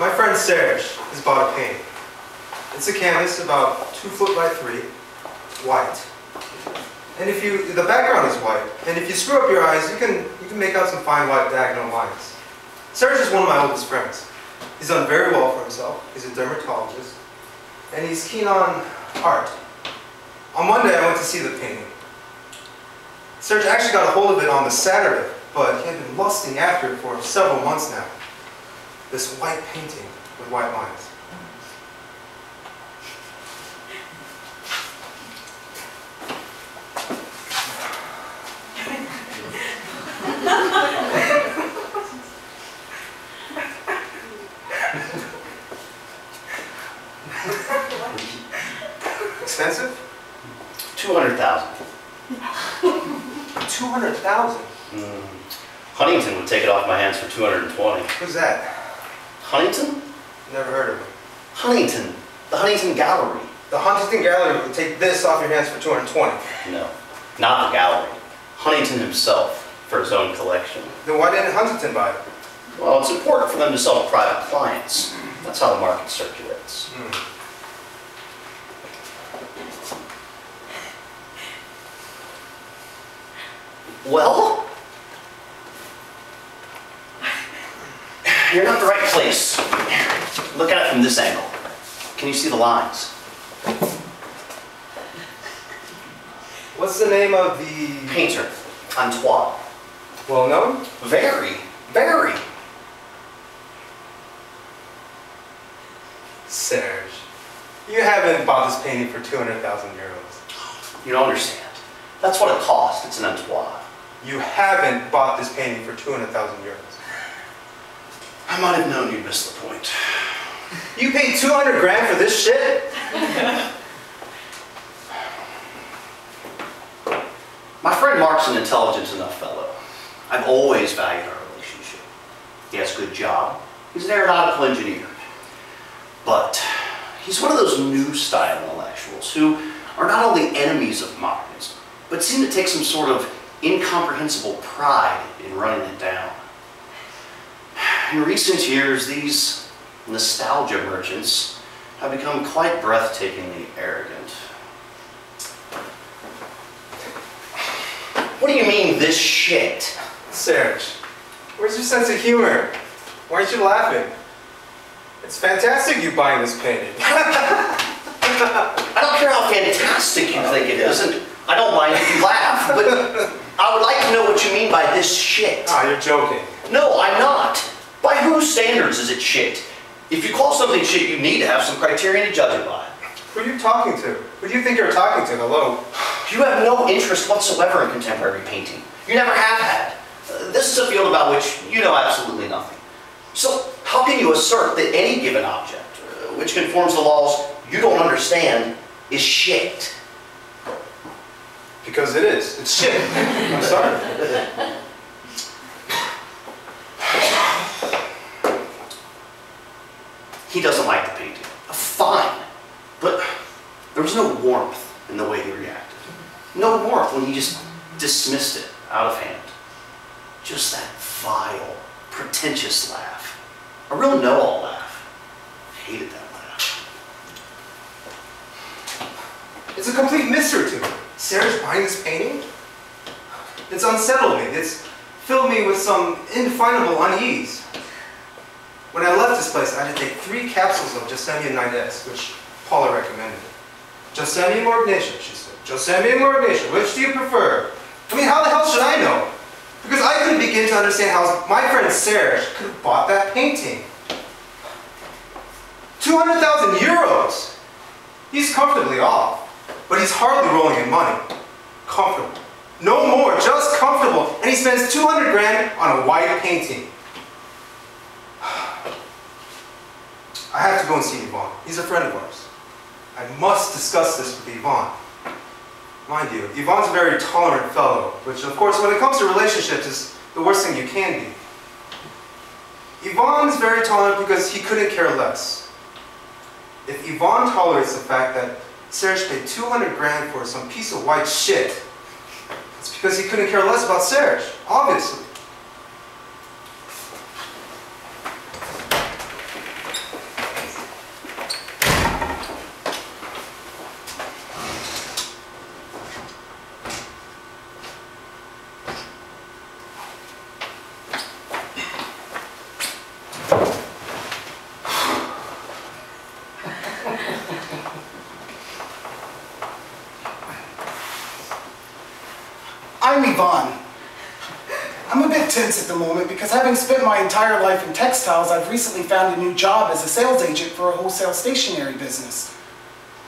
My friend Serge has bought a painting. It's a canvas about 2 foot by 3, white. And the background is white, and if you screw up your eyes, you can make out some fine white diagonal lines. Serge is one of my oldest friends. He's done very well for himself. He's a dermatologist, and he's keen on art. On Monday, I went to see the painting. Serge actually got a hold of it on the Saturday, but he had been lusting after it for several months now. This white painting with white lines. Expensive? 200,000. 200,000? Huntington would take it off my hands for 220. Who's that? Huntington? Never heard of him. Huntington. The Huntington Gallery. The Huntington Gallery would take this off your hands for 220. No, not the gallery. Huntington himself for his own collection. Then why didn't Huntington buy it? Well, it's important for them to sell to private clients. That's how the market circulates. Well, you're not the right place. Look at it from this angle. Can you see the lines? What's the name of the... Painter. Antoine. Well known? Very, very. Serge, you haven't bought this painting for 200,000 euros. You don't understand. That's what it cost. It's an Antoine. You haven't bought this painting for 200,000 euros. I might have known you'd miss the point. You paid 200 grand for this shit? My friend Mark's an intelligent enough fellow. I've always valued our relationship. He has a good job. He's an aeronautical engineer. But he's one of those new style intellectuals who are not only enemies of modernism, but seem to take some sort of incomprehensible pride in running it down. In recent years, these nostalgia merchants have become quite breathtakingly arrogant. What do you mean, this shit? Serge, where's your sense of humor? Why aren't you laughing? It's fantastic you buying this painting. I don't care how fantastic you think it is, and I don't mind if you laugh, but I would like to know what you mean by this shit. Ah, you're joking. No, I'm not. By whose standards is it shit? If you call something shit, you need to have some criterion to judge it by. Who are you talking to? Who do you think you're talking to? Hello? You have no interest whatsoever in contemporary painting. You never have had. This is a field about which you know absolutely nothing. So how can you assert that any given object, which conforms to laws you don't understand, is shit? Because it is. It's shit. I'm sorry. He doesn't like the painting. Fine. But there was no warmth in the way he reacted. No warmth when he just dismissed it out of hand. Just that vile, pretentious laugh. A real know-all laugh. I hated that laugh. It's a complete mystery to me. Serge buying this painting? It's unsettled me. It's filled me with some indefinable unease. When I left this place, I had to take 3 capsules of Josemium nidus, which Paula recommended. Josemium or Ignatia, she said. Josemium or Ignatia, which do you prefer? I mean, how the hell should I know? Because I couldn't begin to understand how my friend Serge could have bought that painting. 200,000 euros! He's comfortably off, but he's hardly rolling in money. Comfortable. No more, just comfortable. And he spends 200 grand on a white painting. I have to go and see Yvonne. He's a friend of ours. I must discuss this with Yvonne. Mind you, Yvonne's a very tolerant fellow, which of course when it comes to relationships is the worst thing you can be. Yvonne's very tolerant because he couldn't care less. If Yvonne tolerates the fact that Serge paid 200 grand for some piece of white shit, it's because he couldn't care less about Serge, obviously. I'm a bit tense at the moment because having spent my entire life in textiles, I've recently found a new job as a sales agent for a wholesale stationery business.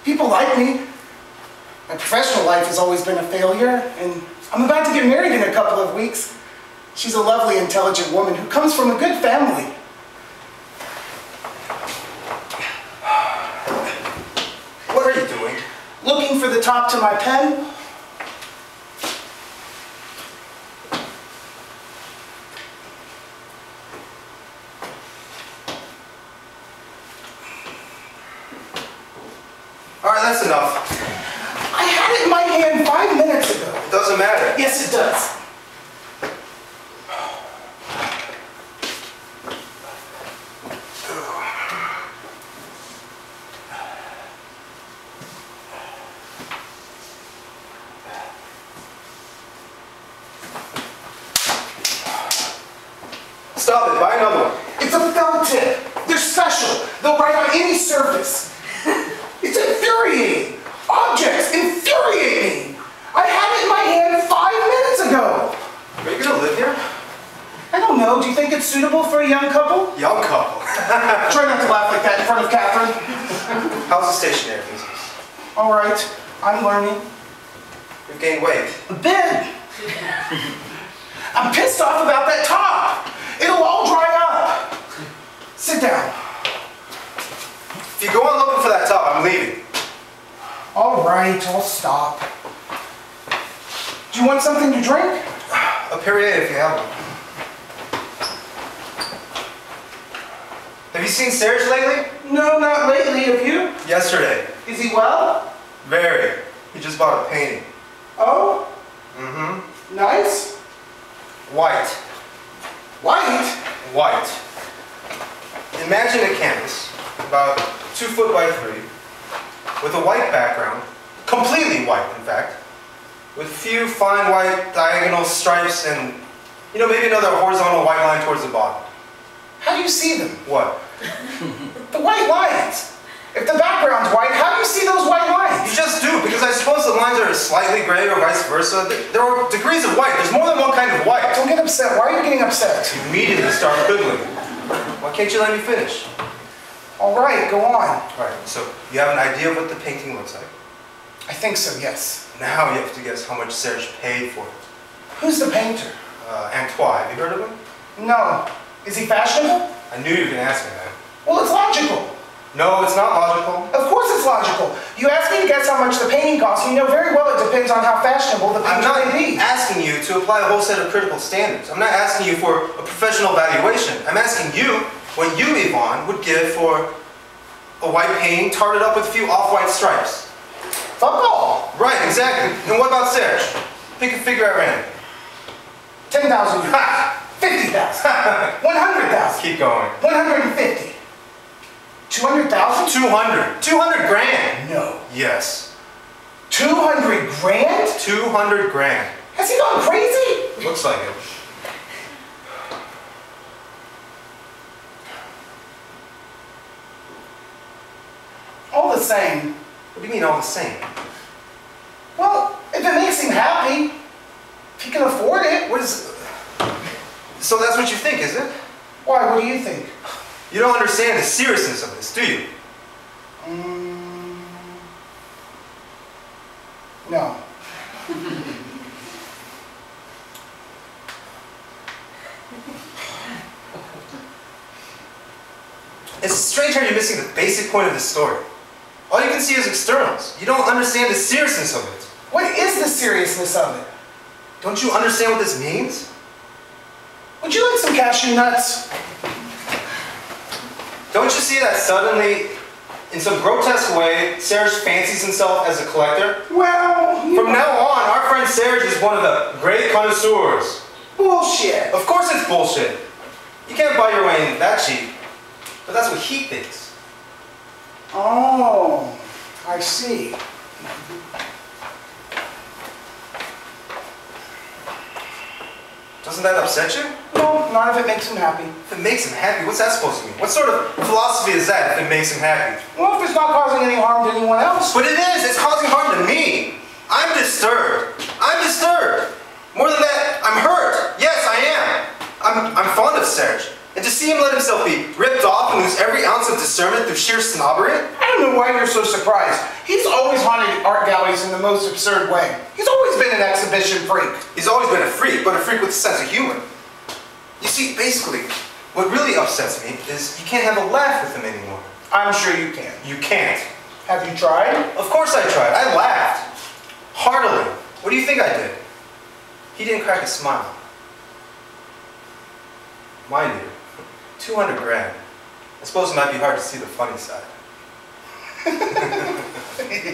People like me. My professional life has always been a failure, and I'm about to get married in a couple of weeks. She's a lovely, intelligent woman who comes from a good family. What are you doing? Looking for the top to my pen. All right, that's enough. I had it in my hand 5 minutes ago. It doesn't matter. Yes, it does. Stop it, buy another one. It's a felt tip. They're special. They'll write on any surface. It's infuriating. Objects infuriate me. I had it in my hand 5 minutes ago. Are you gonna live here? I don't know. Do you think it's suitable for a young couple? Young couple. Try not to laugh like that in front of Catherine. How's the stationery business? All right. I'm learning. You've gained weight. A bit. I'm pissed off about that top. It'll all dry up. Sit down. If you go on looking for that top, I'm leaving. All right, I'll stop. Do you want something to drink? A Perrier if you have one. Have you seen Serge lately? No, not lately. Have you? Yesterday. Is he well? Very. He just bought a painting. Oh? Mm-hmm. Nice. White. White? White. Imagine a canvas, about 2 foot by 3, with a white background, completely white in fact, with a few fine white diagonal stripes and, maybe another horizontal white line towards the bottom. How do you see them? What? The white lines. If the background's white, how do you see those white lines? You just do, because I suppose the lines are slightly gray or vice versa. There are degrees of white. There's more than one kind of white. Don't get upset. Why are you getting upset? You immediately start quibbling. Why can't you let me finish? All right, go on. All right, so you have an idea of what the painting looks like. I think so, yes. Now you have to guess how much Serge paid for it. Who's the painter? Antoine, have you heard of him? No. Is he fashionable? I knew you were going to ask me that. Well, it's logical. No, it's not logical. Of course it's logical. You asked me to guess how much the painting costs, and you know very well it depends on how fashionable the I'm painter not may be. asking you to apply a whole set of critical standards. I'm not asking you for a professional valuation. I'm asking you what you, Yvonne, would give for a white painting tarted up with a few off-white stripes. Fuck all. Right, exactly. And what about Serge? Pick a figure at random. 10,000 euros. 50,000. 100,000. Keep going. 150. 200,000? 200. 200 grand. No. Yes. 200 grand? 200 grand. Has he gone crazy? Looks like it. All the same. What do you mean all the same? Well, if it makes him happy, if he can afford it. What is... So that's what you think, is it? Why, what do you think? You don't understand the seriousness of this, do you? No. It's strange how you're missing the basic point of this story. All you can see is externals. You don't understand the seriousness of it. What is the seriousness of it? Don't you understand what this means? Would you like some cashew nuts? Don't you see that suddenly, in some grotesque way, Serge fancies himself as a collector? Well, From now on, our friend Serge is one of the great connoisseurs. bullshit. Of course it's bullshit. You can't buy your way in that cheap. But that's what he thinks. Oh, I see. Doesn't that upset you? No, not if it makes him happy. If it makes him happy, what's that supposed to mean? What sort of philosophy is that if it makes him happy? Well, if it's not causing any harm to anyone else. But it is! It's causing harm to me! I'm disturbed. I'm disturbed! More than that, I'm hurt! Yes, I am! I'm fond of Serge. And to see him let himself be ripped off and lose every ounce of discernment through sheer snobbery? I don't know why you're so surprised. He's always haunted art galleries in the most absurd way. He's always been an exhibition freak. He's always been a freak, but a freak with a sense of humor. You see, basically, what really upsets me is you can't have a laugh with him anymore. I'm sure you can. You can't. Have you tried? Of course I tried. I laughed. Heartily. What do you think I did? He didn't crack a smile. Mind you, 200 grand. I suppose it might be hard to see the funny side.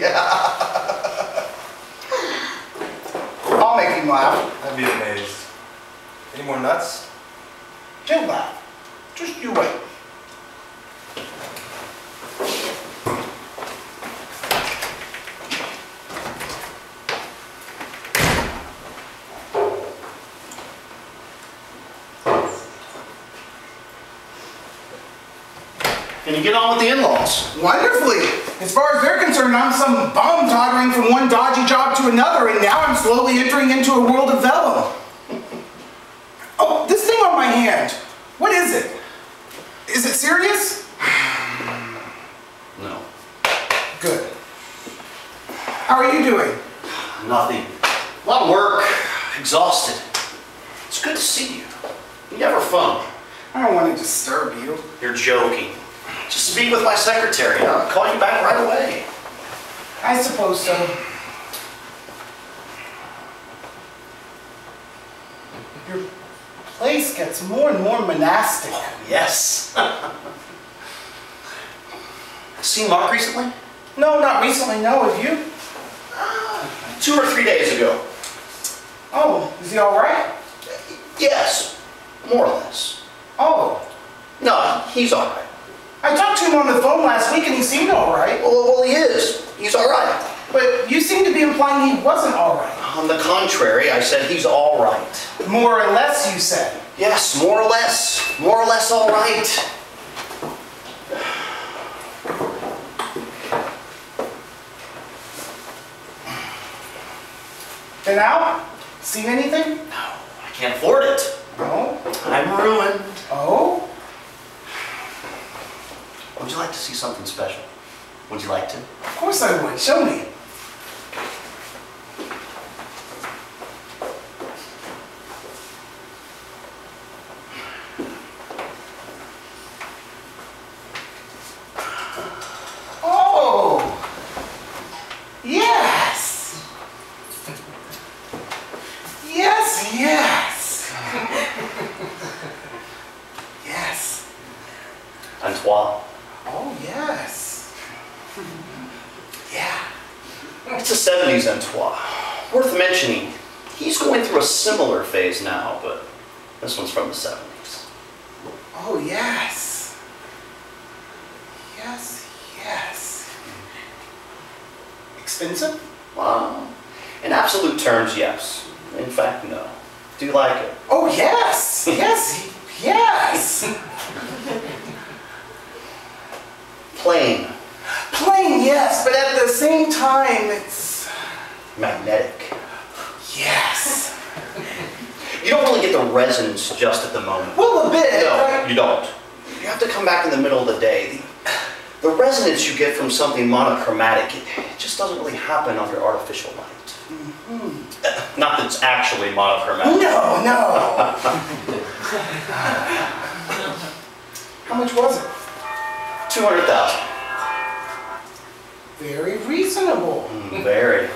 Yeah. I'll make him laugh. I'd be amazed. Any more nuts? He'll laugh. Just you wait. Can you get on with the in-laws? Wonderfully. As far as they're concerned, I'm some bum tottering from one dodgy job to another, and now I'm slowly entering into a world of vellum. Oh, this thing on my hand. What is it? Is it serious? No. Good. How are you doing? Nothing. A lot of work. Exhausted. It's good to see you. You never phone. I don't want to disturb you. You're joking. Just speak with my secretary. I'll call you back right away. I suppose so. Your place gets more and more monastic. Yes. Seen Mark recently? No, not recently, no. Have you? 2 or 3 days ago. Oh, is he all right? Yes. More or less. Oh, No, he's all right. I talked to him on the phone last week and he seemed all right. Well, he is. He's all right. But you seem to be implying he wasn't all right. On the contrary, I said he's all right. More or less, you said. Yes, more or less. More or less all right. Been out? Seen anything? No, I can't afford it. No? I'm ruined. Oh? Would you like to see something special? Would you like to? Of course I would. Show me. Oh! Yes! Yes, yes! Yes. Antoine. Oh, yes. Yeah. It's a 70s Antoine. Worth mentioning, he's going through a similar phase now, but this one's from the 70s. Oh, yes. Yes, yes. Expensive? In absolute terms, yes. In fact, no. Do you like it? Oh, yes. Yes, yes. Plain. Plain, yes, but at the same time, it's... Magnetic. Yes. You don't really get the resonance just at the moment. Well, a bit. No, you don't. You have to come back in the middle of the day. The resonance you get from something monochromatic, it just doesn't really happen under artificial light. Mm-hmm. Not that it's actually monochromatic. No, no. How much was it? 200,000. Very reasonable. Very.